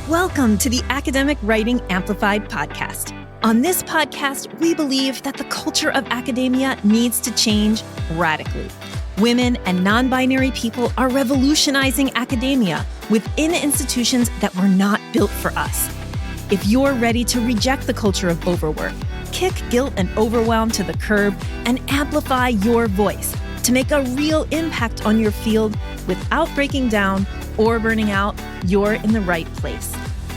Welcome to the Academic Writing Amplified podcast. On this podcast, we believe that the culture of academia needs to change radically. Women and non-binary people are revolutionizing academia within institutions that were not built for us. If you're ready to reject the culture of overwork, kick guilt and overwhelm to the curb, and amplify your voice to make a real impact on your field without breaking down or burning out, you're in the right place.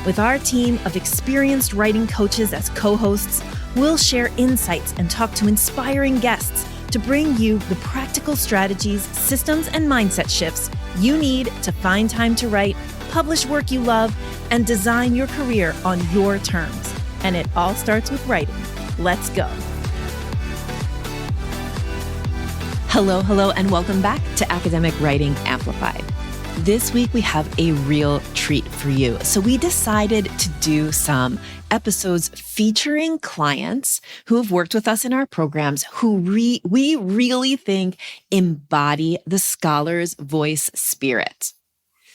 With our team of experienced writing coaches as co-hosts, we'll share insights and talk to inspiring guests to bring you the practical strategies, systems, and mindset shifts you need to find time to write, publish work you love, and design your career on your terms. And it all starts with writing. Let's go. Hello, and welcome back to Academic Writing Amplified. This week, we have a real treat for you. So we decided to do some episodes featuring clients who have worked with us in our programs who we really think embody the scholar's voice spirit.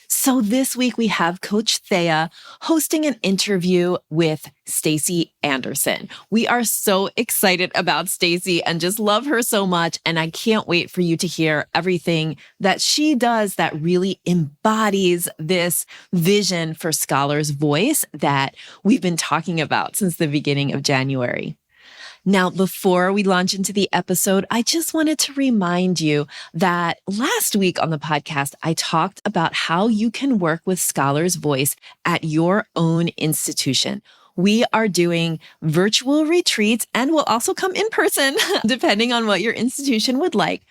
So this week we have Coach Thea hosting an interview with Stacey Anderson. We are so excited about Stacey and just love her so much. And I can't wait for you to hear everything that she does that really embodies this vision for scholar's voice that we've been talking about since the beginning of January. Now, before we launch into the episode, I just wanted to remind you that last week on the podcast, I talked about how you can work with scholar's voice at your own institution. We are doing virtual retreats and we'll also come in person, depending on what your institution would like.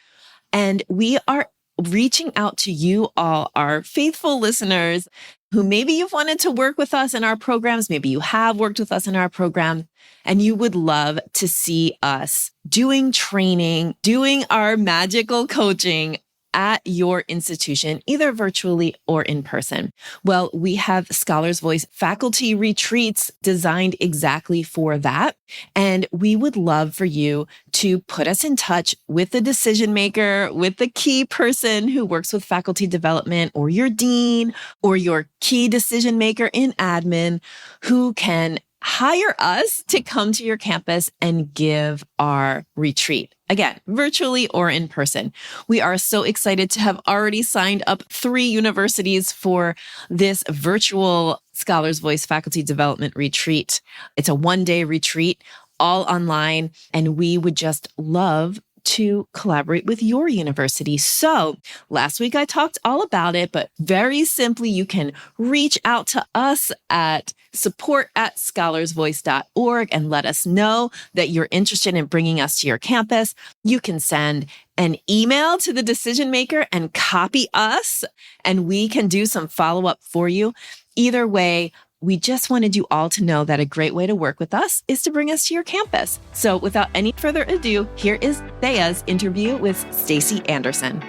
And we are reaching out to you all, our faithful listeners, who maybe you've wanted to work with us in our programs, maybe you have worked with us in our program, and you would love to see us doing training, doing our magical coaching at your institution, either virtually or in person. Well, we have Scholar's Voice faculty retreats designed exactly for that. And we would love for you to put us in touch with the decision maker, with the key person who works with faculty development, or your dean, or your key decision maker in admin who can hire us to come to your campus and give our retreat. Again, virtually or in person. We are so excited to have already signed up 3 universities for this virtual Scholar's Voice faculty development retreat. It's a one-day retreat, all online, and we would just love to collaborate with your university. So last week I talked all about it, but very simply, you can reach out to us at support@scholarsvoice.org and let us know that you're interested in bringing us to your campus. You can send an email to the decision maker and copy us, and we can do some follow-up for you. Either way, we just wanted you all to know that a great way to work with us is to bring us to your campus. So without any further ado, here is Thea's interview with Stacey Anderson.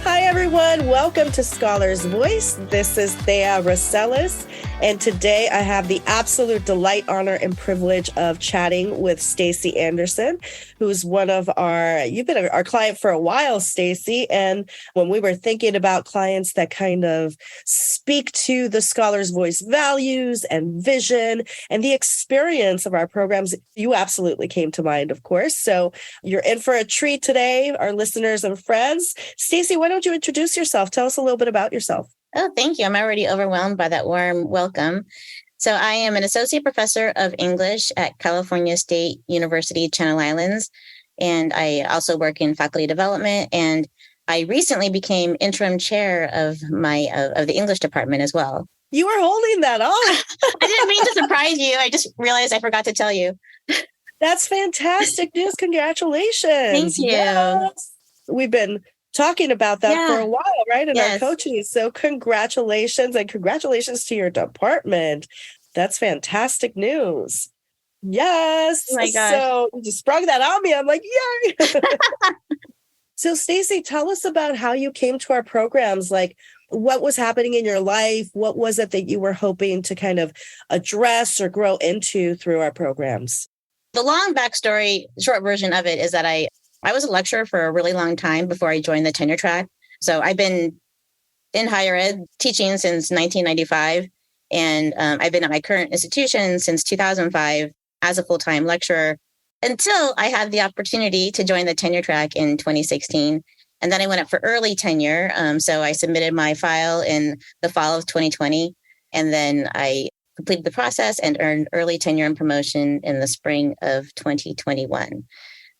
Hi, everyone. Welcome to Scholar's Voice. This is Thea Rossellis, and today I have the absolute delight, honor, and privilege of chatting with Stacey Anderson, who's you've been our client for a while, Stacey, and when we were thinking about clients that kind of speak to the Scholar's Voice values and vision and the experience of our programs, you absolutely came to mind, of course. So you're in for a treat today, our listeners and friends. Stacey, why don't you introduce yourself? Tell us a little bit about yourself. Oh, thank you. I'm already overwhelmed by that warm welcome. So I am an associate professor of English at California State University, Channel Islands, and I also work in faculty development. And I recently became interim chair of the English department as well. You were holding that on. I didn't mean to surprise you. I just realized I forgot to tell you. That's fantastic news. Congratulations. Thank you. Yes. We've been talking about that for a while, right? In our Yes. coaching. So congratulations, and congratulations to your department. That's fantastic news. Yes. Oh my gosh. So you just sprung that on me. I'm like, yay. So Stacey, tell us about how you came to our programs. Like, what was happening in your life? What was it that you were hoping to kind of address or grow into through our programs? The long backstory, short version of it is that I was a lecturer for a really long time before I joined the tenure track. So I've been in higher ed teaching since 1995. And I've been at my current institution since 2005 as a full-time lecturer until I had the opportunity to join the tenure track in 2016. And then I went up for early tenure. So I submitted my file in the fall of 2020. And then I completed the process and earned early tenure and promotion in the spring of 2021.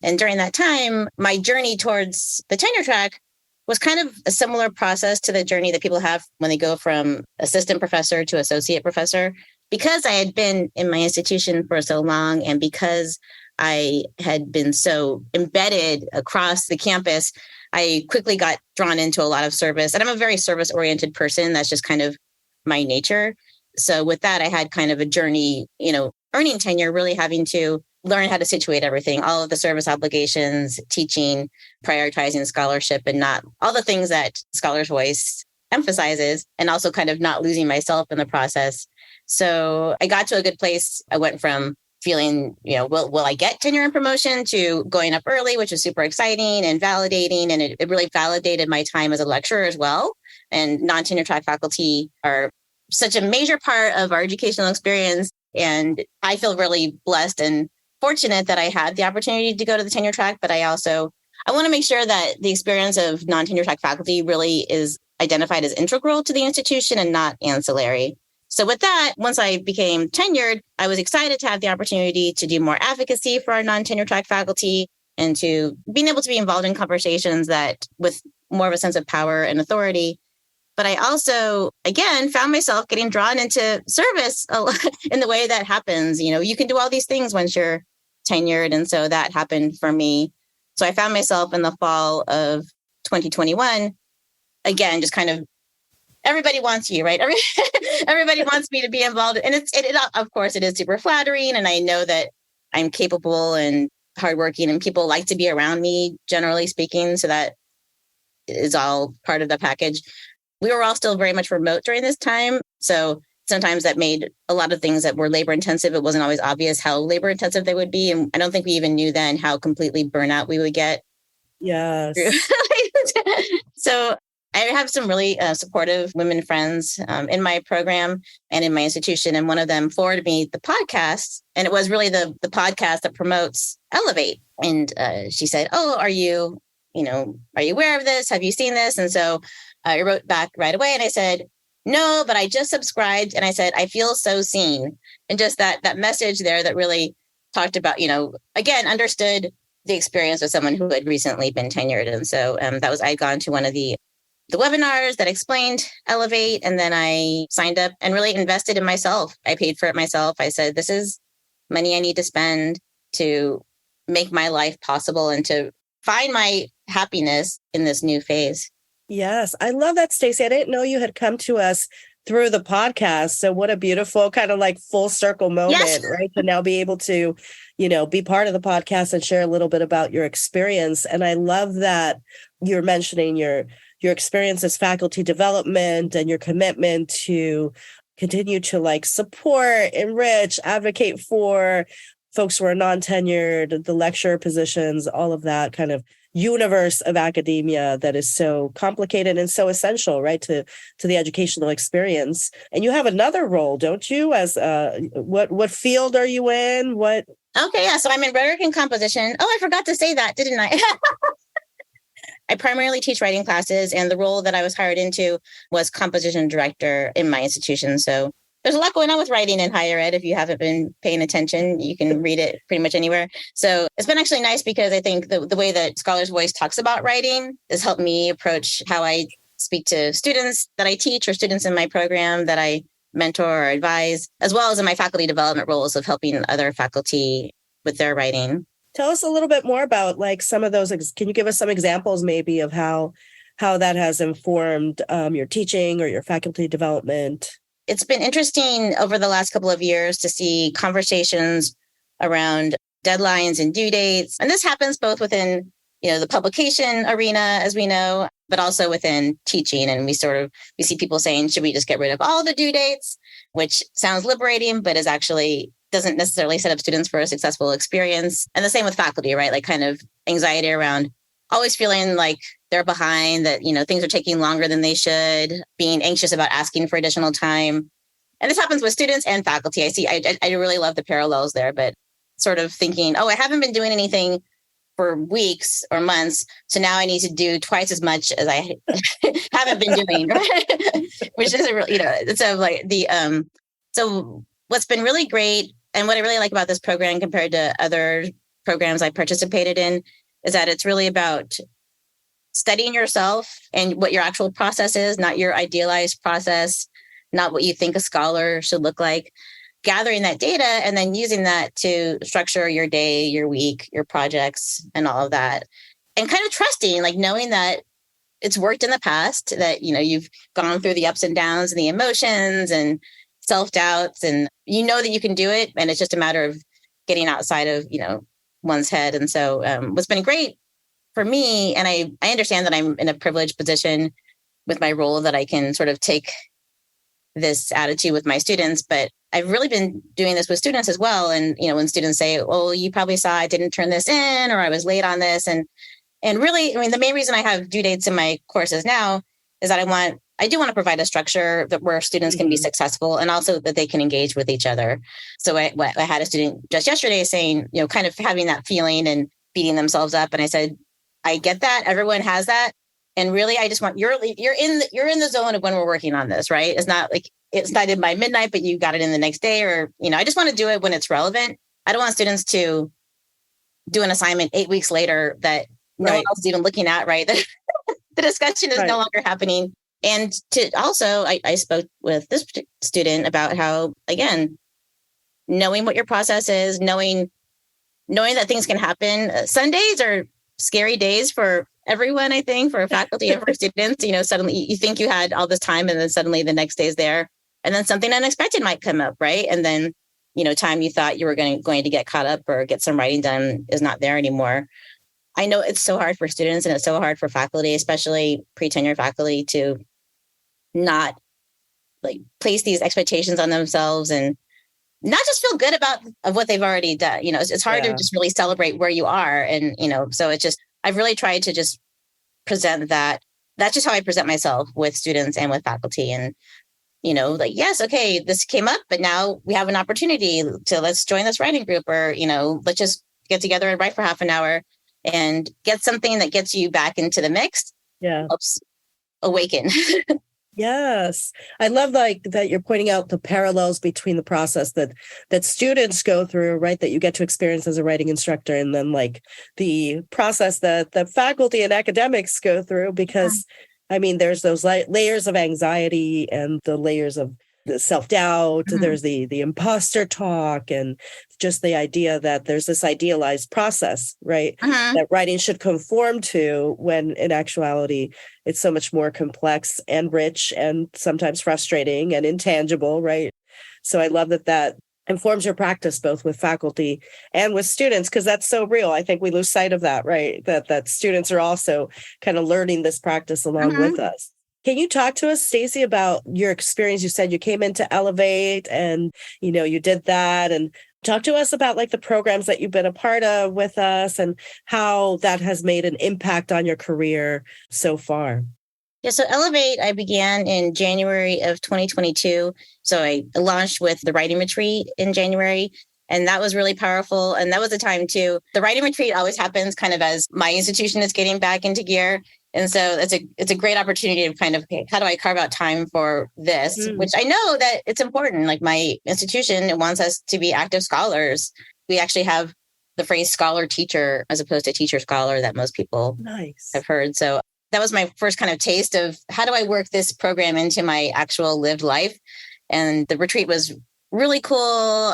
And during that time, my journey towards the tenure track was kind of a similar process to the journey that people have when they go from assistant professor to associate professor. Because I had been in my institution for so long, and because I had been so embedded across the campus, I quickly got drawn into a lot of service. And I'm a very service-oriented person. That's just kind of my nature. So with that, I had kind of a journey, earning tenure, really having to learn how to situate everything, all of the service obligations, teaching, prioritizing scholarship, and not all the things that Scholar's Voice emphasizes, and also kind of not losing myself in the process. So I got to a good place. I went from feeling, will I get tenure and promotion, to going up early, which was super exciting and validating. And it really validated my time as a lecturer as well. And non-tenure track faculty are such a major part of our educational experience. And I feel really blessed and fortunate that I had the opportunity to go to the tenure track, but I want to make sure that the experience of non-tenure track faculty really is identified as integral to the institution and not ancillary. So with that, once I became tenured, I was excited to have the opportunity to do more advocacy for our non-tenure track faculty and to being able to be involved in conversations that with more of a sense of power and authority. But I also, again, found myself getting drawn into service a lot in the way that happens. You can do all these things once you're tenured. And so that happened for me. So I found myself in the fall of 2021, again, just kind of, everybody wants you, right? Everybody wants me to be involved. And of course, it is super flattering. And I know that I'm capable and hardworking, and people like to be around me, generally speaking. So that is all part of the package. We were all still very much remote during this time. So sometimes that made a lot of things that were labor intensive. It wasn't always obvious how labor intensive they would be. And I don't think we even knew then how completely burnout we would get. Yes. So I have some really supportive women friends in my program and in my institution. And one of them forwarded me the podcast. And it was really the podcast that promotes Elevate. And she said, are you aware of this? Have you seen this? And so I wrote back right away and I said, no, but I just subscribed. And I said, I feel so seen. And just that message there that really talked about, again, understood the experience of someone who had recently been tenured. And so I'd gone to one of the webinars that explained Elevate. And then I signed up and really invested in myself. I paid for it myself. I said, this is money I need to spend to make my life possible and to find my happiness in this new phase. Yes, I love that, Stacey. I didn't know you had come to us through the podcast. So what a beautiful kind of like full circle moment, yes. Right? To now be able to, be part of the podcast and share a little bit about your experience. And I love that you're mentioning your experience as faculty development and your commitment to continue to like support, enrich, advocate for folks who are non-tenured, the lecturer positions, all of that kind of universe of academia that is so complicated and so essential, right, to the educational experience. And you have another role, don't you? As what field are you in? What? Okay, yeah. So I'm in rhetoric and composition. Oh, I forgot to say that, didn't I? I primarily teach writing classes, and the role that I was hired into was composition director in my institution. So there's a lot going on with writing in higher ed. If you haven't been paying attention, you can read it pretty much anywhere. So it's been actually nice because I think the way that Scholar's Voice talks about writing has helped me approach how I speak to students that I teach or students in my program that I mentor or advise, as well as in my faculty development roles of helping other faculty with their writing. Tell us a little bit more about like some of those. Can you give us some examples maybe of how that has informed your teaching or your faculty development? It's been interesting over the last couple of years to see conversations around deadlines and due dates. And this happens both within, the publication arena, as we know, but also within teaching. And we see people saying, should we just get rid of all the due dates, which sounds liberating, but is actually doesn't necessarily set up students for a successful experience. And the same with faculty, right? Like kind of anxiety around always feeling like they're behind, that, things are taking longer than they should, being anxious about asking for additional time. And this happens with students and faculty. I really love the parallels there, but sort of thinking, oh, I haven't been doing anything for weeks or months, so now I need to do twice as much as I haven't been doing, right? Which is so what's been really great, and what I really like about this program compared to other programs I participated in, is that it's really about studying yourself and what your actual process is, not your idealized process, not what you think a scholar should look like. Gathering that data and then using that to structure your day, your week, your projects, and all of that. And kind of trusting, like knowing that it's worked in the past, that, you've gone through the ups and downs and the emotions and self-doubts, and that you can do it. And it's just a matter of getting outside of, one's head. And so what's been great for me, and I understand that I'm in a privileged position with my role, that I can sort of take this attitude with my students, but I've really been doing this with students as well. And, when students say, well, you probably saw I didn't turn this in, or I was late on this. And really, the main reason I have due dates in my courses now is that I do want to provide a structure where students can be successful, and also that they can engage with each other. So I had a student just yesterday saying, kind of having that feeling and beating themselves up. And I said, I get that. Everyone has that. And really, I just want you're in the zone of when we're working on this, right? It's not like it's not in by midnight, but you got it in the next day, or I just want to do it when it's relevant. I don't want students to do an assignment 8 weeks later that no one else is even looking at, right? The discussion is no longer happening. And to also, I spoke with this student about how, again, knowing what your process is, knowing that things can happen. Sundays are scary days for everyone, I think, for faculty and for students. Suddenly you think you had all this time, and then suddenly the next day is there. And then something unexpected might come up, right? And then, time you thought you were going to get caught up or get some writing done is not there anymore. I know it's so hard for students, and it's so hard for faculty, especially pre-tenure faculty, to not place these expectations on themselves and not just feel good about what they've already done. It's hard to just really celebrate where you are. And, so it's just, I've really tried to just present that. That's just how I present myself with students and with faculty. And, yes, okay, this came up, but now we have an opportunity to let's join this writing group, or, let's just get together and write for half an hour and get something that gets you back into the mix. Yeah. Helps awaken. Yes. I love that you're pointing out the parallels between the process that students go through, right, that you get to experience as a writing instructor, and then the process that the faculty and academics go through, because there's those layers of anxiety and the layers of the self-doubt. There's the imposter talk, and just the idea that there's this idealized process, right, that writing should conform to, when in actuality, it's so much more complex and rich and sometimes frustrating and intangible, right? So I love that informs your practice both with faculty and with students, because that's so real. I think we lose sight of that, right? That students are also kind of learning this practice along with us. Can you talk to us, Stacey, about your experience? You said you came into Elevate and, you did that, and talk to us about the programs that you've been a part of with us and how that has made an impact on your career so far. Yeah, so Elevate, I began in January of 2022. So I launched with the writing retreat in January. And that was really powerful. And that was the time too. The writing retreat always happens kind of as my institution is getting back into gear. And so it's a great opportunity to kind of, how do I carve out time for this? Which I know that it's important. Like my institution wants us to be active scholars. We actually have the phrase scholar teacher as opposed to teacher scholar that most people have heard. So that was my first kind of taste of how do I work this program into my actual lived life. And the retreat was really cool,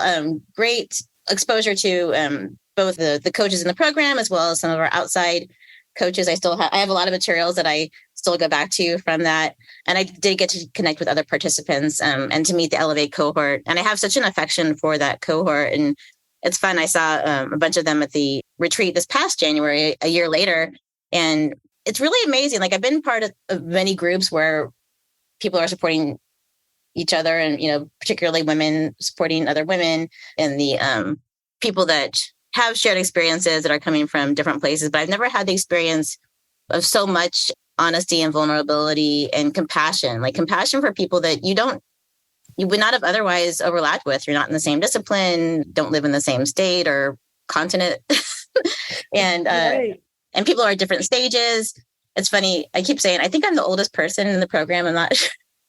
great exposure to both the coaches in the program as well as some of our outside coaches. I have a lot of materials that I still go back to from that. And I did get to connect with other participants and to meet the Elevate cohort. And I have such an affection for that cohort. And it's fun. I saw a bunch of them at the retreat this past January, a year later. And it's really amazing. Like I've been part of many groups where people are supporting each other and, particularly women supporting other women and the people that have shared experiences that are coming from different places. But I've never had the experience of so much honesty and vulnerability and compassion, like compassion for people that you would not have otherwise overlapped with. You're not in the same discipline, don't live in the same state or continent. and Right. and people are at different stages. It's funny. I keep saying, I think I'm the oldest person in the program. I'm not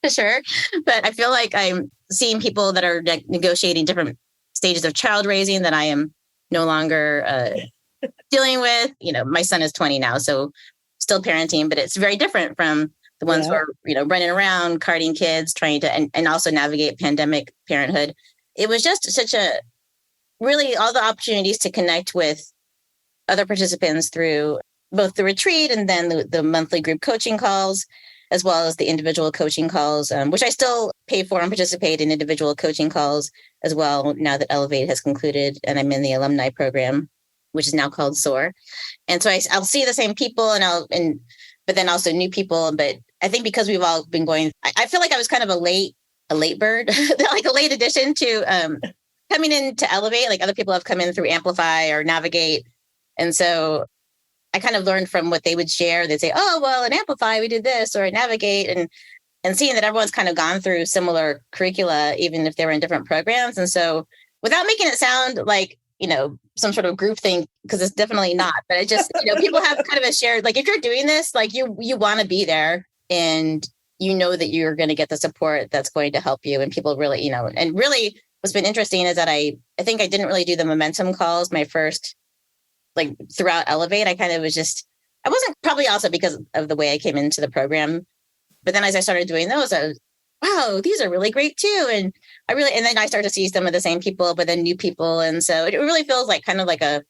sure, but I feel like I'm seeing people that are negotiating different stages of child raising that I am no longer dealing with. My son is 20 now, so still parenting, but it's very different from the ones who are, running around, carting kids, trying to, and also navigate pandemic parenthood. It was just really all the opportunities to connect with other participants through both the retreat and then the monthly group coaching calls, as well as the individual coaching calls, which I still pay for and participate in individual coaching calls as well, now that Elevate has concluded and I'm in the alumni program, which is now called SOAR. And so I'll see the same people but then also new people. But I think because we've all been going, I feel like I was kind of a late bird, like a late addition to coming in to Elevate. Like other people have come in through Amplify or Navigate. And so I kind of learned from what they would share. They'd say, oh, well, in Amplify, we did this, or at Navigate. And seeing that everyone's kind of gone through similar curricula, even if they were in different programs. And so without making it sound like, some sort of group thing, because it's definitely not, but it just, people have kind of a shared, like if you're doing this, like you want to be there and that you're going to get the support that's going to help you. And people really, and really what's been interesting is that I think I didn't really do the momentum calls my first, like throughout Elevate. I kind of I wasn't, probably also because of the way I came into the program. But then as I started doing those, I was, wow, these are really great too. And then I start to see some of the same people, but then new people. And so it really feels like kind of like a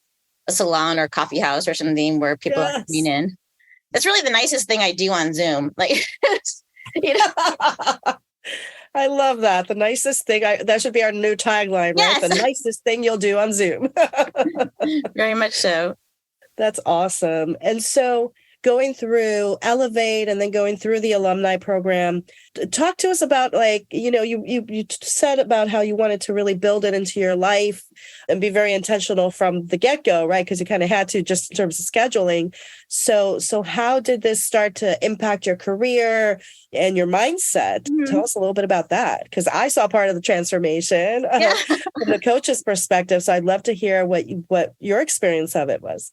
salon or coffee house or something where people are coming in. That's really the nicest thing I do on Zoom. Like, I love that. The nicest thing, that should be our new tagline, right? Yes. The nicest thing you'll do on Zoom. Very much so. That's awesome. And so going through Elevate and then going through the alumni program, talk to us about you said about how you wanted to really build it into your life and be very intentional from the get-go, right? Because you kind of had to, just in terms of scheduling. So how did this start to impact your career and your mindset? Mm-hmm. Tell us a little bit about that, because I saw part of the transformation from the coach's perspective. So I'd love to hear what your experience of it was.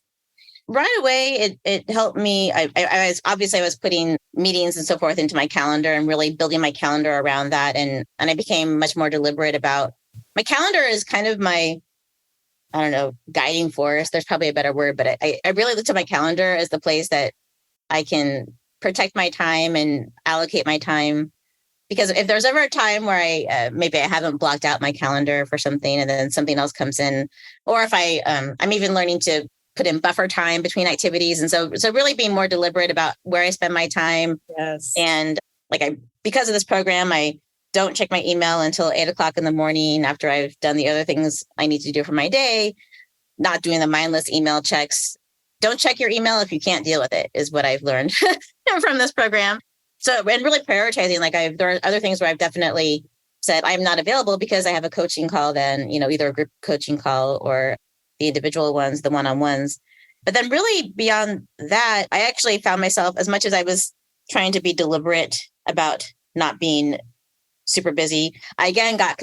Right away, it helped me. I was putting meetings and so forth into my calendar and really building my calendar around that. And I became much more deliberate about my calendar is kind of my, I don't know, guiding force. There's probably a better word, but I really look to my calendar as the place that I can protect my time and allocate my time. Because if there's ever a time where maybe I haven't blocked out my calendar for something and then something else comes in, or if I'm even learning to put in buffer time between activities. And so really being more deliberate about where I spend my time. Yes. And because of this program, I don't check my email until 8:00 in the morning after I've done the other things I need to do for my day, not doing the mindless email checks. Don't check your email if you can't deal with it, is what I've learned from this program. So, and really prioritizing, there are other things where I've definitely said I'm not available because I have a coaching call then, either a group coaching call or the individual ones, the one-on-ones. But then really beyond that, I actually found myself, as much as I was trying to be deliberate about not being super busy, I again got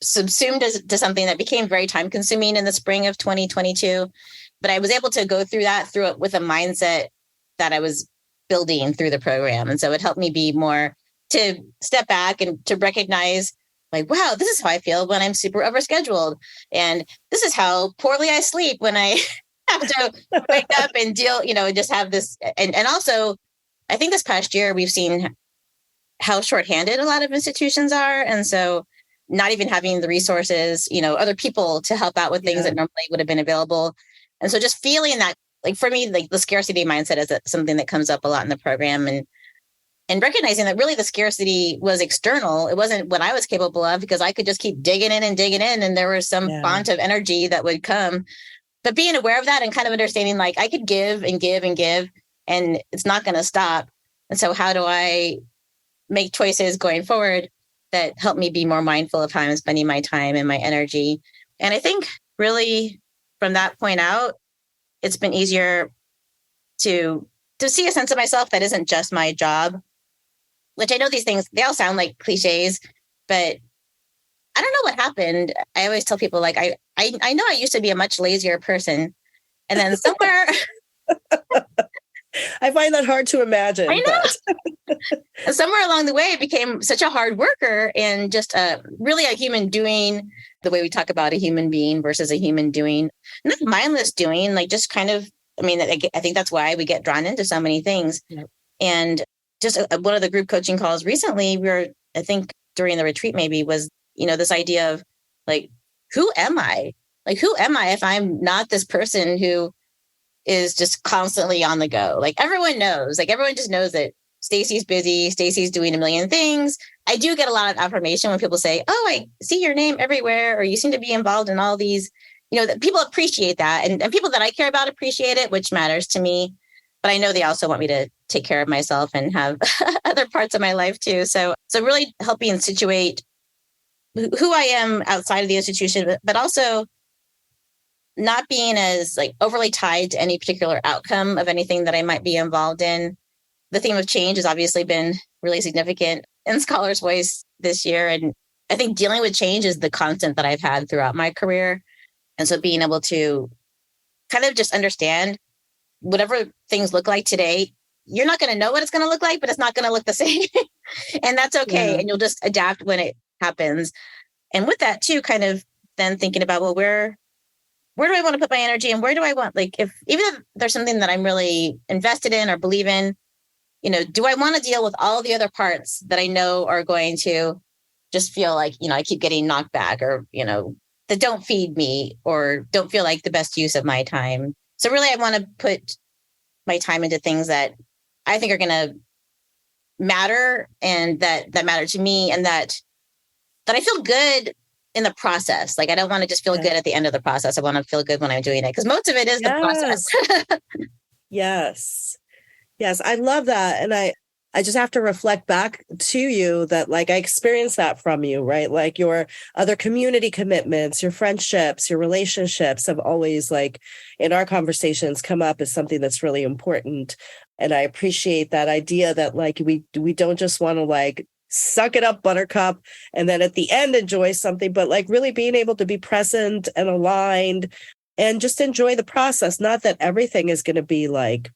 subsumed to something that became very time consuming in the spring of 2022. But I was able to go through it with a mindset that I was building through the program. And so it helped me be more to step back and to recognize, like, wow, this is how I feel when I'm super overscheduled. And this is how poorly I sleep when I have to wake up and deal, just have this. And also, I think this past year, we've seen how shorthanded a lot of institutions are. And so not even having the resources, other people to help out with things that normally would have been available. And so just feeling that, like for me, like the scarcity mindset is something that comes up a lot in the program. And recognizing that really the scarcity was external. It wasn't what I was capable of, because I could just keep digging in and there was some font of energy that would come. But being aware of that and kind of understanding, like, I could give and give and give, and it's not going to stop. And so how do I make choices going forward that help me be more mindful of how I'm spending my time and my energy? And I think really from that point out, it's been easier to to see a sense of myself that isn't just my job, which I know these things, they all sound like cliches, but I don't know what happened. I always tell people like, I know I used to be a much lazier person. And then somewhere I find that hard to imagine. I know. Somewhere along the way, I became such a hard worker and just really a human doing, the way we talk about a human being versus a human doing, not mindless doing, like just kind of, I mean, I think that's why we get drawn into so many things. Yep. And just one of the group coaching calls recently, I think during the retreat maybe was, this idea of like, who am I? Like, who am I if I'm not this person who is just constantly on the go? Like everyone just knows that Stacey's busy. Stacey's doing a million things. I do get a lot of affirmation when people say, oh, I see your name everywhere, or you seem to be involved in all these, that people appreciate that. And people that I care about appreciate it, which matters to me. But I know they also want me to take care of myself and have other parts of my life too. So really helping situate who I am outside of the institution, but also not being as like overly tied to any particular outcome of anything that I might be involved in. The theme of change has obviously been really significant in Scholars Voice this year. And I think dealing with change is the constant that I've had throughout my career. And so being able to kind of just understand whatever things look like today, you're not going to know what it's going to look like, but it's not going to look the same. And that's okay. Yeah. And you'll just adapt when it happens. And with that too, kind of then thinking about, well, where do I want to put my energy, and where do I want, like, even if there's something that I'm really invested in or believe in, do I want to deal with all the other parts that I know are going to just feel like, I keep getting knocked back, or, that don't feed me or don't feel like the best use of my time. So really, I want to put my time into things that I think are going to matter, and that matter to me, and that I feel good in the process. Like, I don't want to just feel good at the end of the process. I want to feel good when I'm doing it, because most of it is the process. Yes. I love that. And I just have to reflect back to you that, like, I experienced that from you, right? Like, your other community commitments, your friendships, your relationships have always, like, in our conversations, come up as something that's really important. And I appreciate that idea that, like, we don't just want to, like, suck it up, buttercup, and then at the end enjoy something, but like really being able to be present and aligned and just enjoy the process. Not that everything is going to be like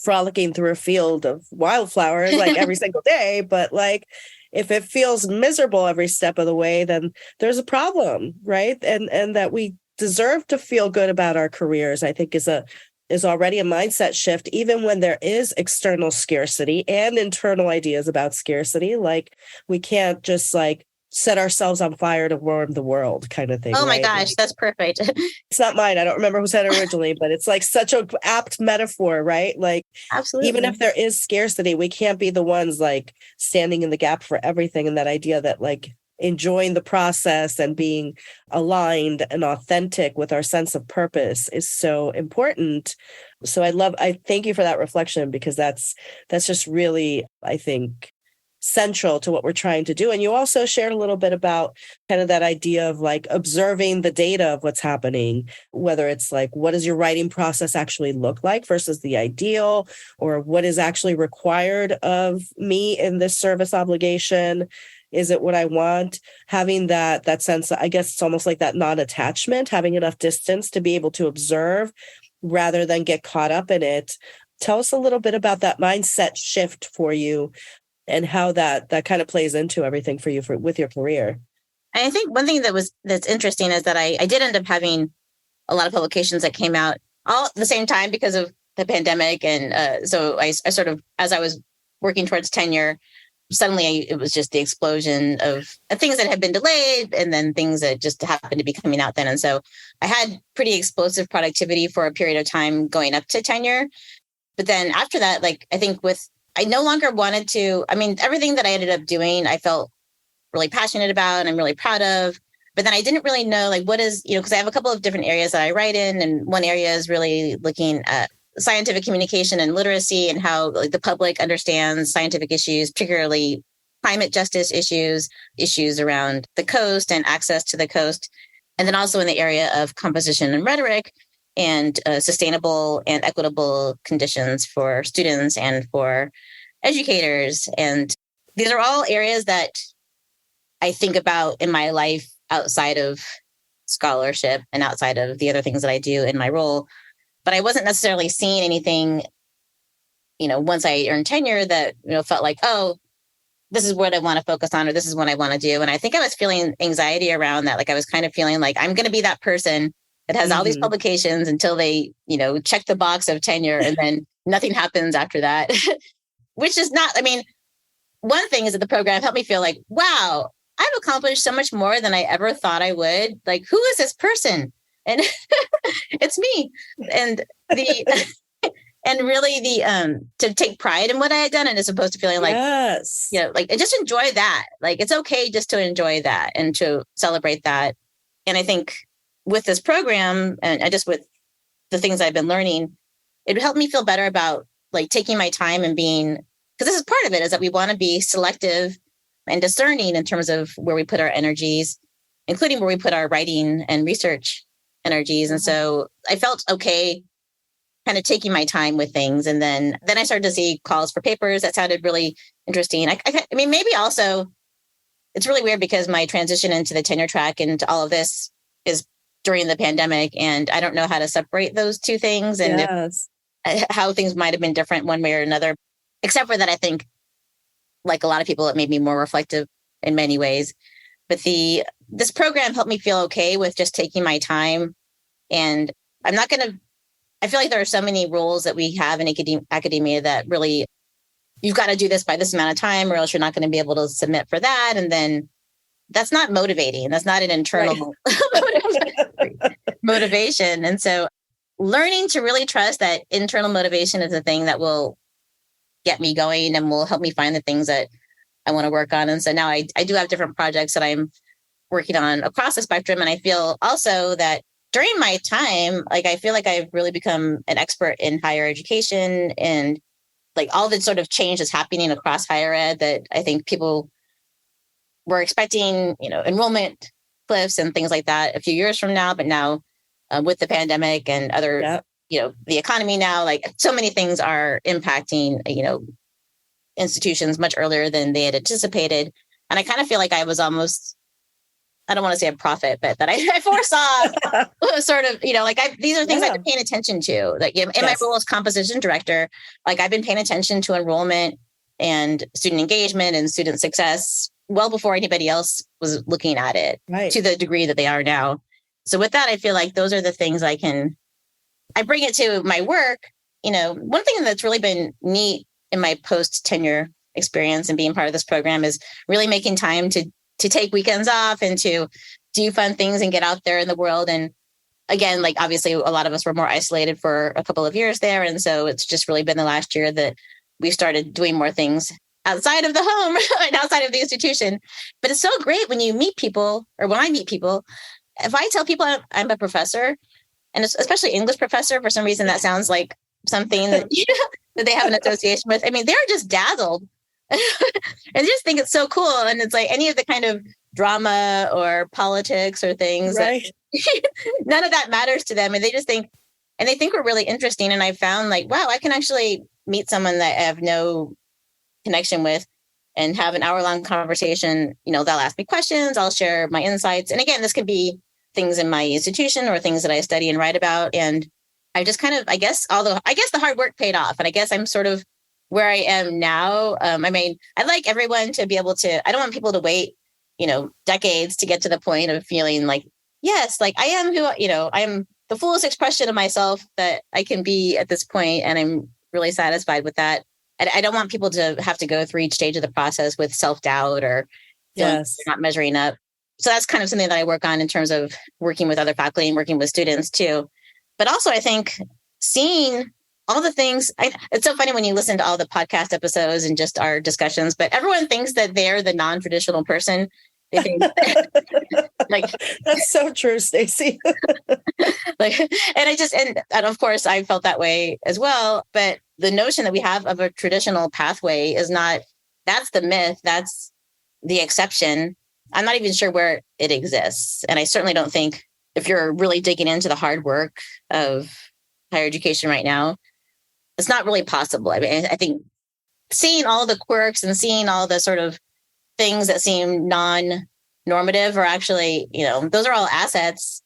frolicking through a field of wildflowers like every single day, but like if it feels miserable every step of the way, then there's a problem, right? And that we deserve to feel good about our careers, I think is already a mindset shift, even when there is external scarcity and internal ideas about scarcity. Like, we can't just like set ourselves on fire to warm the world kind of thing. Oh my right? gosh, that's perfect. It's not mine. I don't remember who said it originally, but it's like such an apt metaphor, right? Like, absolutely. Even if there is scarcity, we can't be the ones like standing in the gap for everything. And that idea that like enjoying the process and being aligned and authentic with our sense of purpose is so important. So I thank you for that reflection, because that's just really, I think, central to what we're trying to do. And you also shared a little bit about kind of that idea of like observing the data of what's happening, whether it's like, what does your writing process actually look like versus the ideal, or what is actually required of me in this service obligation? Is it what I want? Having that sense, I guess it's almost like that non-attachment, having enough distance to be able to observe rather than get caught up in it. Tell us a little bit about that mindset shift for you and how that kind of plays into everything for you with your career. I think one thing that's interesting is that I did end up having a lot of publications that came out all at the same time because of the pandemic. And so I sort of, as I was working towards tenure, suddenly it was just the explosion of things that had been delayed and then things that just happened to be coming out then. And so I had pretty explosive productivity for a period of time going up to tenure. But then after that, like, I think I no longer wanted to, I mean, everything that I ended up doing, I felt really passionate about and I'm really proud of. But then I didn't really know, like, what is, because I have a couple of different areas that I write in. And one area is really looking at scientific communication and literacy and how, like, the public understands scientific issues, particularly climate justice issues around the coast and access to the coast. And then also in the area of composition and rhetoric, and sustainable and equitable conditions for students and for educators. And these are all areas that I think about in my life outside of scholarship and outside of the other things that I do in my role. But I wasn't necessarily seeing anything, once I earned tenure that, felt like, oh, this is what I want to focus on, or this is what I want to do. And I think I was feeling anxiety around that. Like I was kind of feeling like I'm going to be that person that has all these publications until they, check the box of tenure and then nothing happens after that, which is not, one thing is that the program helped me feel like, wow, I've accomplished so much more than I ever thought I would. Like, who is this person? And it's me. And and really to take pride in what I had done, and as opposed to feeling like, yes, like just enjoy that. Like, it's okay just to enjoy that and to celebrate that. And I think with this program and just with the things I've been learning, it helped me feel better about like taking my time and being, because this is part of it, is that we want to be selective and discerning in terms of where we put our energies, including where we put our writing and research energies. And so I felt okay kind of taking my time with things. And then I started to see calls for papers that sounded really interesting. I mean, maybe also it's really weird because my transition into the tenure track and to all of this is during the pandemic. And I don't know how to separate those two things and how things might have been different one way or another, except for that, I think, like a lot of people, it made me more reflective in many ways. But this program helped me feel okay with just taking my time. And I feel like there are so many rules that we have in academia that really, you've got to do this by this amount of time or else you're not going to be able to submit for that. And then that's not motivating. That's not an internal motivation. And so learning to really trust that internal motivation is the thing that will get me going and will help me find the things that I want to work on. And so now I do have different projects that I'm working on across the spectrum. And I feel also that during my time, like, I feel like I've really become an expert in higher education and like all the sort of change that's happening across higher ed that I think people were expecting, enrollment cliffs and things like that a few years from now. But now with the pandemic and other, the economy now, like so many things are impacting, institutions much earlier than they had anticipated. And I kind of feel like I was almost, I don't want to say a prophet, but that I foresaw sort of, these are things I've been paying attention to. Like in my role as composition director, like I've been paying attention to enrollment and student engagement and student success well before anybody else was looking at it to the degree that they are now. So with that, I feel like those are the things I bring it to my work. One thing that's really been neat in my post-tenure experience and being part of this program is really making time to take weekends off and to do fun things and get out there in the world. And again, like obviously a lot of us were more isolated for a couple of years there. And so it's just really been the last year that we started doing more things outside of the home and outside of the institution. But it's so great when you meet people, or when I meet people, if I tell people I'm a professor, and especially English professor, for some reason that sounds like something that, that they have an association with. I mean, they're just dazzled. And they just think it's so cool. And it's like any of the kind of drama or politics or things, none of that matters to them. And they just think, and they think we're really interesting. And I found like, wow, I can actually meet someone that I have no connection with and have an hour-long conversation. They'll ask me questions, I'll share my insights. And again, this could be things in my institution or things that I study and write about. And I just kind of, I guess the hard work paid off. And I guess I'm sort of where I am now. I mean, I'd like everyone to be able to, I don't want people to wait, decades to get to the point of feeling like, yes, like I am who, I am the fullest expression of myself that I can be at this point. And I'm really satisfied with that. I don't want people to have to go through each stage of the process with self-doubt or they're not measuring up. So that's kind of something that I work on in terms of working with other faculty and working with students too. But also I think seeing all the things, it's so funny when you listen to all the podcast episodes and just our discussions, but everyone thinks that they're the non-traditional person. They think like that's so true, Stacey. And of course I felt that way as well. But the notion that we have of a traditional pathway is not, that's the myth, that's the exception. I'm not even sure where it exists. And I certainly don't think if you're really digging into the hard work of higher education right now, it's not really possible. I mean, I think seeing all the quirks and seeing all the sort of things that seem non-normative are actually, those are all assets.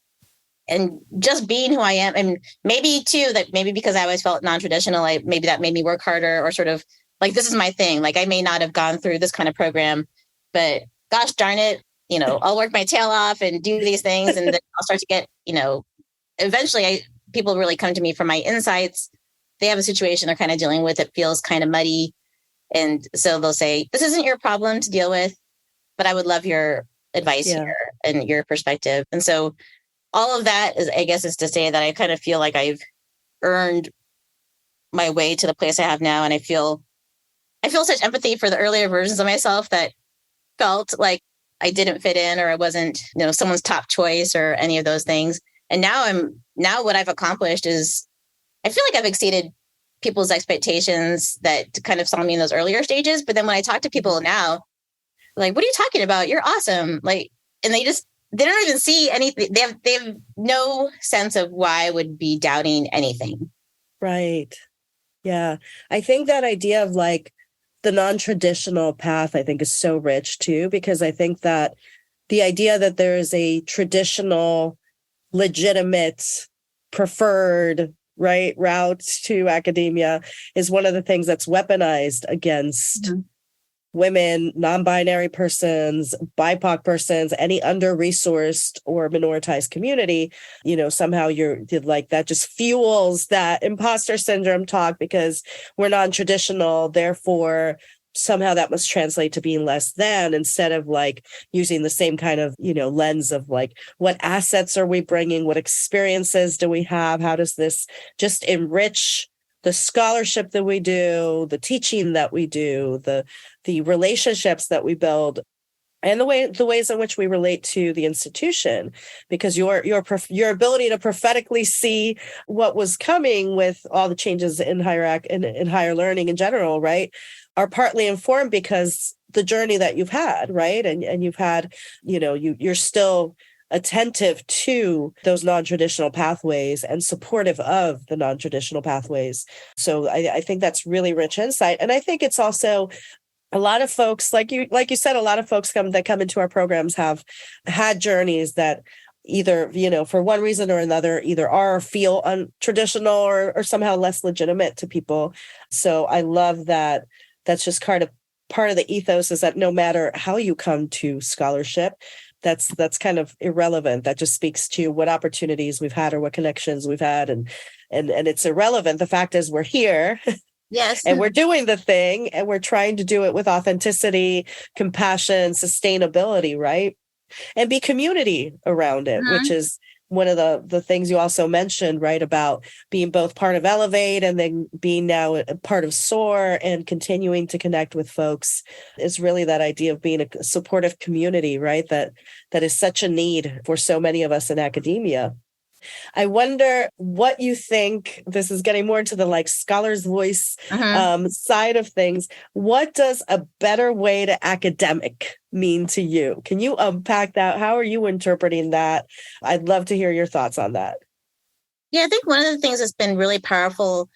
And just being who I am, and maybe too, that maybe because I always felt non-traditional, maybe that made me work harder, or sort of like, this is my thing. Like, I may not have gone through this kind of program, but gosh darn it, I'll work my tail off and do these things. And then I'll start to get, eventually people really come to me for my insights. They have a situation they're kind of dealing with. It feels kind of muddy. And so they'll say, this isn't your problem to deal with, but I would love your advice here and your perspective. And so all of that is, I guess, is to say that I kind of feel like I've earned my way to the place I have now. And I feel such empathy for the earlier versions of myself that felt like I didn't fit in, or I wasn't, someone's top choice or any of those things. And now what I've accomplished is I feel like I've exceeded people's expectations that kind of saw me in those earlier stages. But then when I talk to people now, like, what are you talking about? You're awesome. Like, and they don't even see anything. They have no sense of why I would be doubting anything. Right. Yeah. I think that idea of like the non-traditional path, I think, is so rich too, because I think that the idea that there is a traditional, legitimate, preferred, right, route to academia is one of the things that's weaponized against women, non-binary persons, BIPOC persons, any under-resourced or minoritized community. Somehow you're like, that just fuels that imposter syndrome talk because we're non-traditional, therefore somehow that must translate to being less than, instead of like using the same kind of, lens of like, what assets are we bringing? What experiences do we have? How does this just enrich the scholarship that we do, the teaching that we do, the relationships that we build, and the ways in which we relate to the institution? Because your ability to prophetically see what was coming with all the changes in in higher learning in general, right, are partly informed because the journey that you've had, right, and you've had, you're still attentive to those non-traditional pathways and supportive of the non-traditional pathways. So I think that's really rich insight. And I think it's also a lot of folks, like you said, a lot of folks that come into our programs have had journeys that either, for one reason or another, either are or feel untraditional or somehow less legitimate to people. So I love that. That's just part of the ethos, is that no matter how you come to scholarship, that's kind of irrelevant. That just speaks to what opportunities we've had or what connections we've had. And it's irrelevant. The fact is we're here. Yes. And we're doing the thing, and we're trying to do it with authenticity, compassion, sustainability, right? And be community around it, which is one of the things you also mentioned, right, about being both part of Elevate and then being now a part of SOAR and continuing to connect with folks, is really that idea of being a supportive community, right, that is such a need for so many of us in academia. I wonder what you think. This is getting more into the like scholar's voice side of things. What does a better way to academic mean to you? Can you unpack that? How are you interpreting that? I'd love to hear your thoughts on that. Yeah, I think one of the things that's been really powerful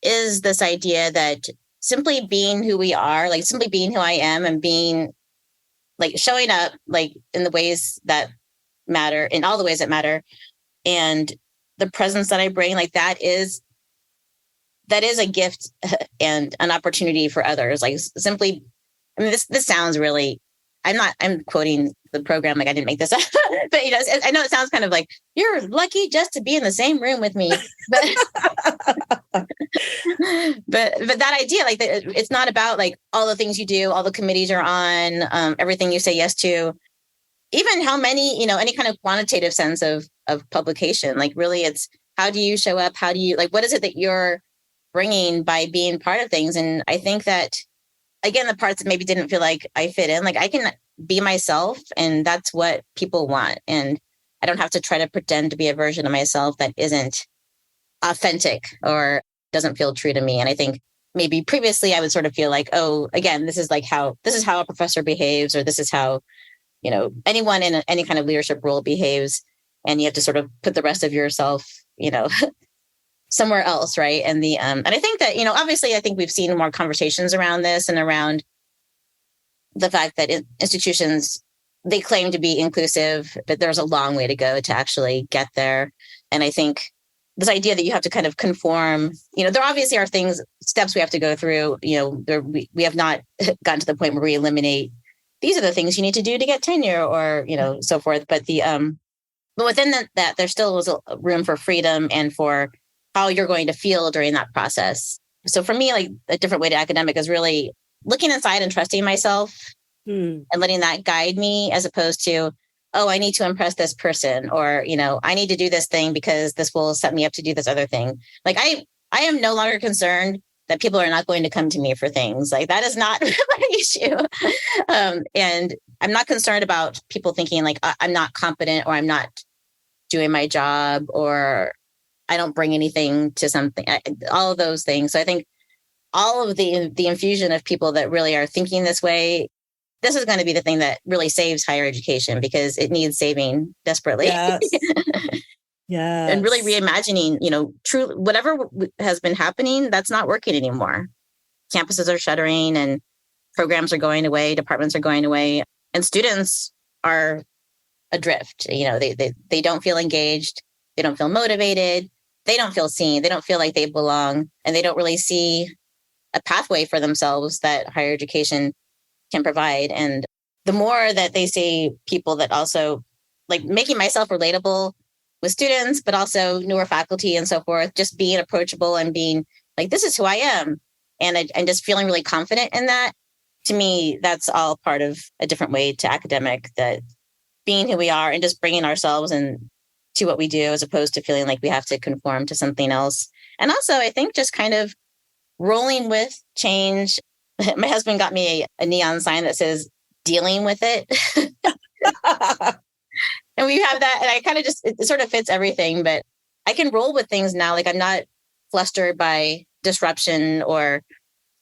is this idea that simply being who we are, like simply being who I am and being like showing up like in the ways that matter, in all the ways that matter, and the presence that I bring, like that is a gift and an opportunity for others. Like simply, I mean, this sounds really, I'm quoting the program, like I didn't make this up, but I know it sounds kind of like, you're lucky just to be in the same room with me. But that idea, like it's not about like all the things you do, all the committees you're on, everything you say yes to, even how many, any kind of quantitative sense of publication. Like really, it's how do you show up? How do you, like, what is it that you're bringing by being part of things? And I think that, again, the parts that maybe didn't feel like I fit in, like I can be myself, and that's what people want. And I don't have to try to pretend to be a version of myself that isn't authentic or doesn't feel true to me. And I think maybe previously I would sort of feel like, oh, again, this is how a professor behaves, or this is how, anyone in any kind of leadership role behaves. and you have to sort of put the rest of yourself, somewhere else, right? And and I think that, obviously, I think we've seen more conversations around this and around the fact that institutions, they claim to be inclusive, but there's a long way to go to actually get there. And I think this idea that you have to kind of conform, there obviously are steps we have to go through. We have not gotten to the point where we eliminate, these are the things you need to do to get tenure or, so forth. But but within that, there still was a room for freedom and for how you're going to feel during that process. So for me, like a different way to academic is really looking inside and trusting myself and letting that guide me, as opposed to, oh, I need to impress this person, or, I need to do this thing because this will set me up to do this other thing. Like I am no longer concerned that people are not going to come to me for things. Like that is not my issue. And I'm not concerned about people thinking like I'm not competent, or I'm not doing my job, or I don't bring anything to something, all of those things. So I think all of the infusion of people that really are thinking this way, this is going to be the thing that really saves higher education, because it needs saving desperately. Yes. Yes. And really reimagining, truly whatever has been happening, that's not working anymore. Campuses are shuttering and programs are going away, departments are going away, and students are adrift. They don't feel engaged. They don't feel motivated. They don't feel seen. They don't feel like they belong, and they don't really see a pathway for themselves that higher education can provide. And the more that they see people that also, like, making myself relatable with students, but also newer faculty and so forth, just being approachable and being like, this is who I am. And just feeling really confident in that, to me, that's all part of a different way to academic, that being who we are and just bringing ourselves and to what we do, as opposed to feeling like we have to conform to something else. And also, I think just kind of rolling with change. My husband got me a neon sign that says dealing with it. And we have that. And I kind of just, it sort of fits everything, but I can roll with things now. Like I'm not flustered by disruption, or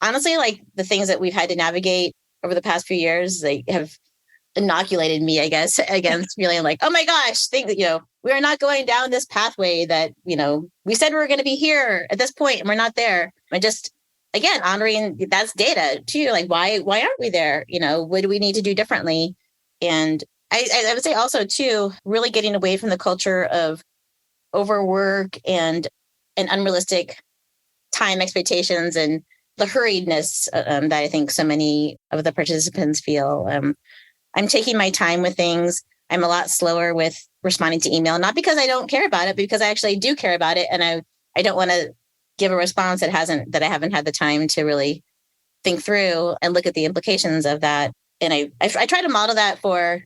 honestly, like the things that we've had to navigate over the past few years, they have inoculated me, I guess, against feeling like, oh my gosh, we are not going down this pathway that, we said we were going to be here at this point and we're not there. And just, again, honoring that's data too. Like, why aren't we there? What do we need to do differently? And I would say also too, really getting away from the culture of overwork and unrealistic time expectations and the hurriedness that I think so many of the participants feel. I'm taking my time with things. I'm a lot slower with responding to email, not because I don't care about it, but because I actually do care about it. And I don't want to give a response that I haven't had the time to really think through and look at the implications of that. And I try to model that for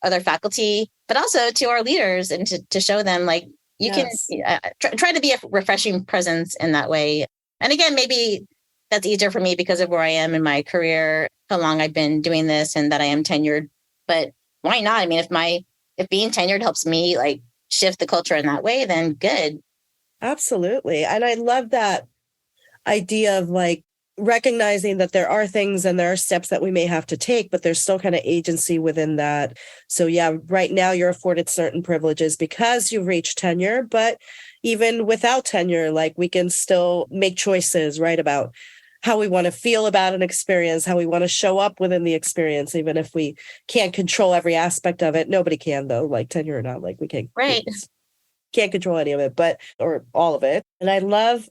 other faculty, but also to our leaders, and to show them like you can try to be a refreshing presence in that way. And again, maybe that's easier for me because of where I am in my career, how long I've been doing this, and that I am tenured. But why not? I mean, if being tenured helps me like shift the culture in that way, then good. Absolutely. And I love that idea of like recognizing that there are things and there are steps that we may have to take, but there's still kind of agency within that. So yeah, right now you're afforded certain privileges because you've reached tenure, but even without tenure, like we can still make choices, right, about how we want to feel about an experience, how we want to show up within the experience, even if we can't control every aspect of it. Nobody can, though, like tenure or not, like we can't control any of it, or all of it. And I love,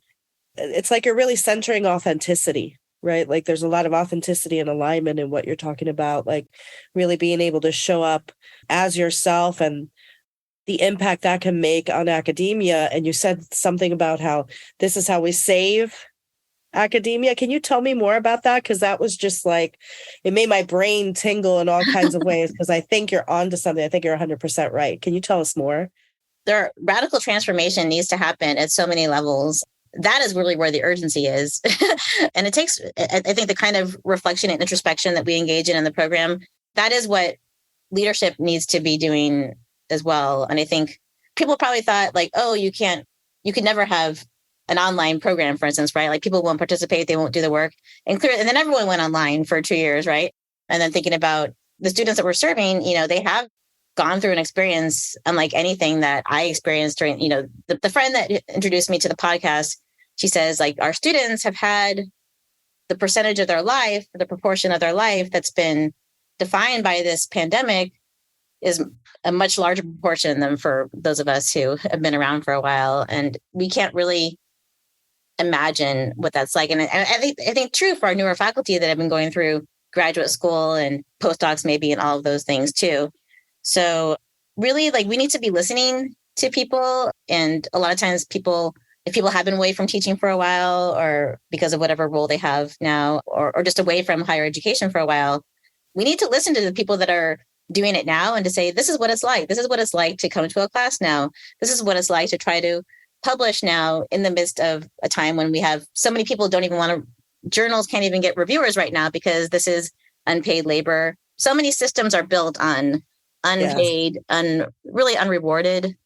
it's like you're really centering authenticity, right? Like there's a lot of authenticity and alignment in what you're talking about, like really being able to show up as yourself and the impact that can make on academia. And you said something about how this is how we save academia. Can you tell me more about that? Because that was just like, it made my brain tingle in all kinds of ways, because I think you're onto something. I think you're 100% right. Can you tell us more? Radical transformation needs to happen at so many levels. That is really where the urgency is. And it takes, I think, the kind of reflection and introspection that we engage in the program, that is what leadership needs to be doing as well. And I think people probably thought like, oh, you could never have an online program, for instance, right? Like people won't participate, they won't do the work. And then everyone went online for 2 years, right? And then thinking about the students that we're serving, they have gone through an experience unlike anything that I experienced during, the friend that introduced me to the podcast, she says, like, our students have had the percentage of their life, the proportion of their life that's been defined by this pandemic is a much larger proportion than for those of us who have been around for a while. And we can't really imagine what that's like. And I think true for our newer faculty that have been going through graduate school and postdocs maybe and all of those things too. So really, like, we need to be listening to people. And a lot of times if people have been away from teaching for a while, or because of whatever role they have now, or just away from higher education for a while, we need to listen to the people that are doing it now and to say, this is what it's like. This is what it's like to come to a class now. This is what it's like to try to publish now in the midst of a time when we have so many people don't even want to, journals can't even get reviewers right now because this is unpaid labor. So many systems are built on unpaid, really unrewarded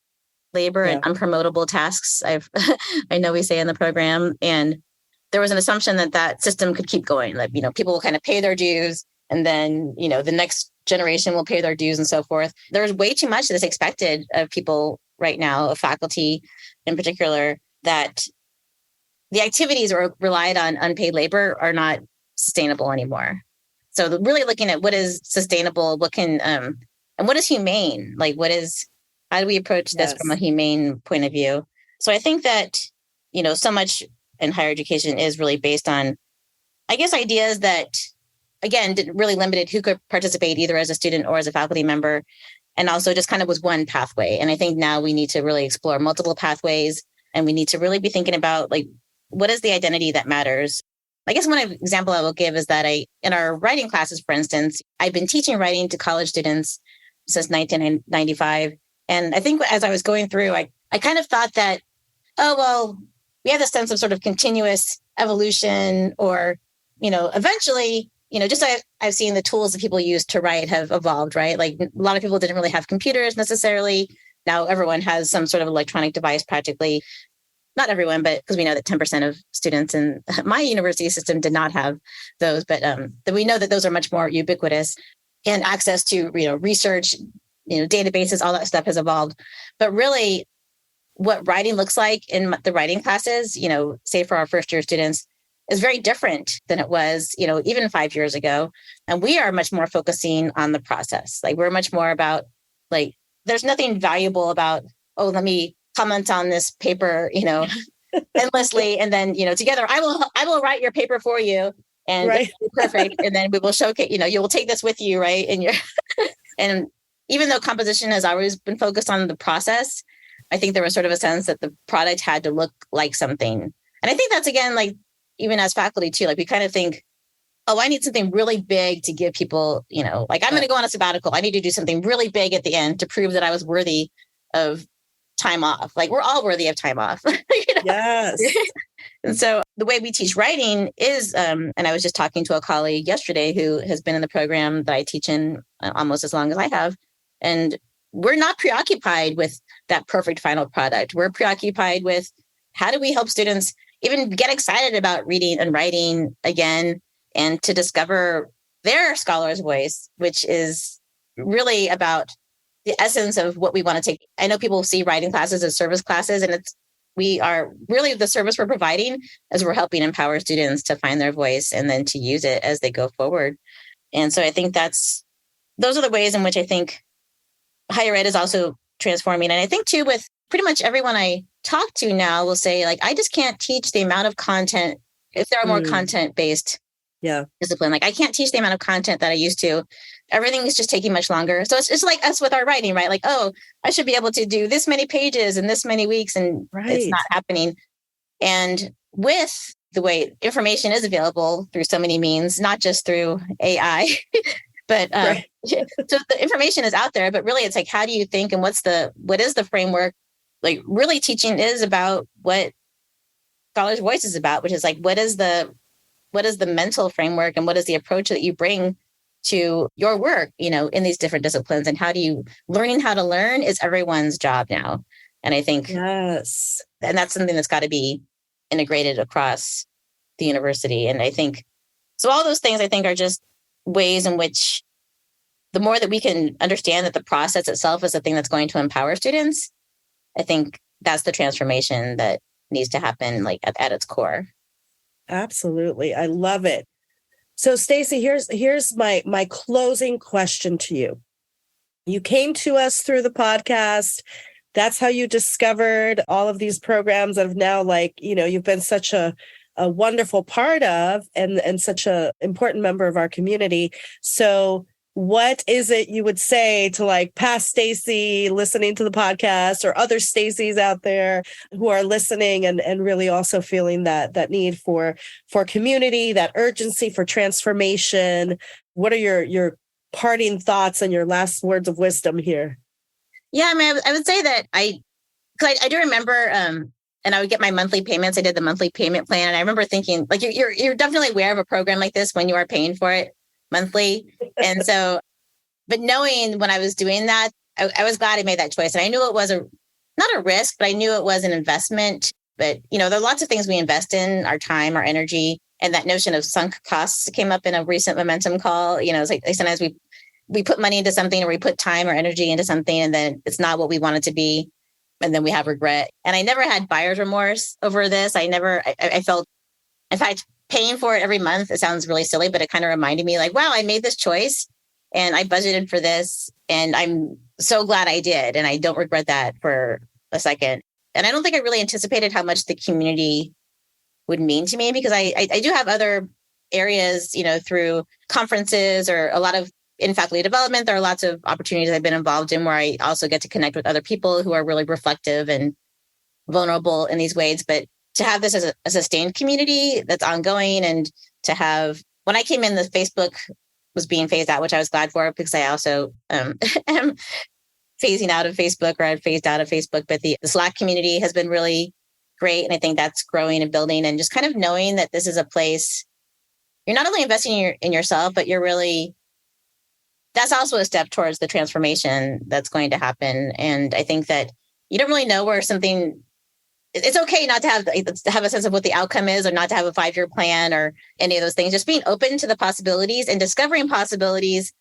labor and unpromotable tasks. I know we say in the program, and there was an assumption that system could keep going. Like, people will kind of pay their dues, and then, the next generation will pay their dues and so forth. There's way too much that's expected of people right now, of faculty in particular, that the activities are relied on unpaid labor are not sustainable anymore. So really looking at what is sustainable, what can, and what is humane? Like, how do we approach this from a humane point of view? So I think that, so much in higher education is really based on, I guess, ideas that, again, didn't really limited who could participate either as a student or as a faculty member. And also just kind of was one pathway. And I think now we need to really explore multiple pathways, and we need to really be thinking about, like, what is the identity that matters? I guess one example I will give is that in our writing classes, for instance, I've been teaching writing to college students since 1995. And I think as I was going through, I kind of thought that, oh, well, we have this sense of sort of continuous evolution, or, eventually, just like I've seen the tools that people use to write have evolved, right? Like, a lot of people didn't really have computers necessarily. Now everyone has some sort of electronic device practically. Not everyone, but because we know that 10% of students in my university system did not have those, but that we know that those are much more ubiquitous, and access to, research, databases, all that stuff has evolved. But really what writing looks like in the writing classes, say for our first year students, is very different than it was, even 5 years ago. And we are much more focusing on the process. Like, we're much more about, like, there's nothing valuable about, oh, let me comment on this paper, endlessly. And then, together, I will write your paper for you, and right. Perfect. And then we will showcase, you will take this with you, right? And even though composition has always been focused on the process, I think there was sort of a sense that the product had to look like something. And I think that's, again, like, even as faculty too, like, we kind of think, oh, I need something really big to give people, like, I'm going to go on a sabbatical. I need to do something really big at the end to prove that I was worthy of time off. Like, we're all worthy of time off. Yes. And so the way we teach writing is, and I was just talking to a colleague yesterday who has been in the program that I teach in almost as long as I have. And we're not preoccupied with that perfect final product. We're preoccupied with, how do we help students even get excited about reading and writing again, and to discover their scholar's voice, which is really about the essence of what we want to take. I know people see writing classes as service classes, and we are really, the service we're providing as we're helping empower students to find their voice and then to use it as they go forward. And so I think those are the ways in which I think higher ed is also transforming. And I think too, with pretty much everyone I talk to now will say, like, I just can't teach the amount of content if there are more content-based discipline. Like, I can't teach the amount of content that I used to. Everything is just taking much longer. So it's like us with our writing, right? Like, oh, I should be able to do this many pages in this many weeks, and it's not happening. And with the way information is available through so many means, not just through AI, but so the information is out there, but really it's like, how do you think, and what is the framework? Like, really teaching is about what Scholar's Voice is about, which is like, what is the mental framework, and what is the approach that you bring to your work, in these different disciplines, and learning how to learn is everyone's job now. And I think, yes, and that's something that's got to be integrated across the university. And I think, so all those things I think are just ways in which the more that we can understand that the process itself is the thing that's going to empower students, I think that's the transformation that needs to happen like at its core. Absolutely. I love it. So Stacey, here's my closing question to you. You came to us through the podcast. That's how you discovered all of these programs that have now, like, you've been such a wonderful part of and such a important member of our community. So what is it you would say to like past Stacey listening to the podcast or other Stacey's out there who are listening and really also feeling that need for community, that urgency for transformation? What are your parting thoughts and your last words of wisdom here? Yeah, I mean, I would say that I do remember, and I would get my monthly payments. I did the monthly payment plan, and I remember thinking, like, you're definitely aware of a program like this when you are paying for it monthly. And so, but knowing when I was doing that, I was glad I made that choice. And I knew it was not a risk, but I knew it was an investment. But, there are lots of things we invest in, our time, our energy, and that notion of sunk costs came up in a recent Momentum call. It's like sometimes we put money into something or we put time or energy into something and then it's not what we want it to be. And then we have regret. And I never had buyer's remorse over this. I felt, in fact, paying for it every month, it sounds really silly, but it kind of reminded me like, wow, I made this choice and I budgeted for this and I'm so glad I did. And I don't regret that for a second. And I don't think I really anticipated how much the community would mean to me because I do have other areas, through conferences or a lot of in faculty development. There are lots of opportunities I've been involved in where I also get to connect with other people who are really reflective and vulnerable in these ways. But to have this as a sustained community that's ongoing and to have, when I came in, the Facebook was being phased out, which I was glad for because I also am phasing out of Facebook or I've phased out of Facebook. But the Slack community has been really great. And I think that's growing and building and just kind of knowing that this is a place you're not only investing in yourself, but that's also a step towards the transformation that's going to happen. And I think that you don't really know where it's okay not to have a sense of what the outcome is or not to have a 5-year plan or any of those things. Just being open to the possibilities and discovering possibilities.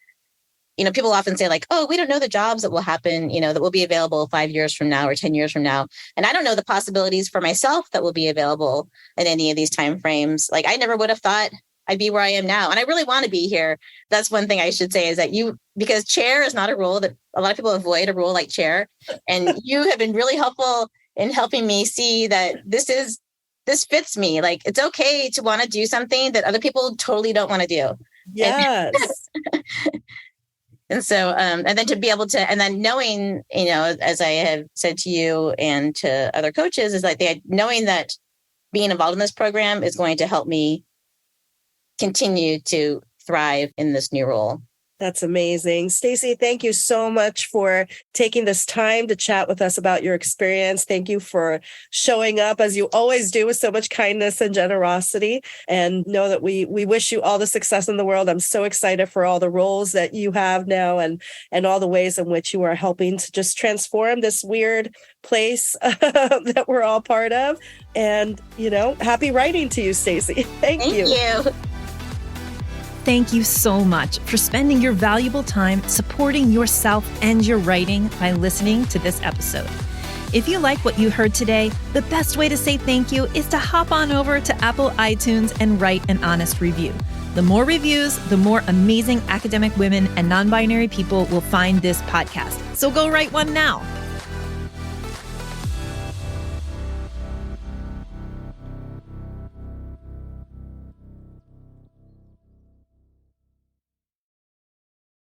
People often say like, oh, we don't know the jobs that will happen, that will be available 5 years from now or 10 years from now. And I don't know the possibilities for myself that will be available in any of these timeframes. Like I never would have thought I'd be where I am now. And I really want to be here. That's one thing I should say is that because chair is not a role that a lot of people avoid, a role like chair. And you have been really helpful in helping me see that this fits me. Like it's okay to want to do something that other people totally don't want to do. Yes. And so, and then to be able to, and then knowing, as I have said to you and to other coaches is like knowing that being involved in this program is going to help me continue to thrive in this new role. That's amazing. Stacey, thank you so much for taking this time to chat with us about your experience. Thank you for showing up as you always do with so much kindness and generosity. And know that we wish you all the success in the world. I'm so excited for all the roles that you have now and all the ways in which you are helping to just transform this weird place that we're all part of. And, happy writing to you, Stacey. Thank you. Thank you. Thank you so much for spending your valuable time supporting yourself and your writing by listening to this episode. If you like what you heard today, the best way to say thank you is to hop on over to Apple iTunes and write an honest review. The more reviews, the more amazing academic women and non-binary people will find this podcast. So go write one now.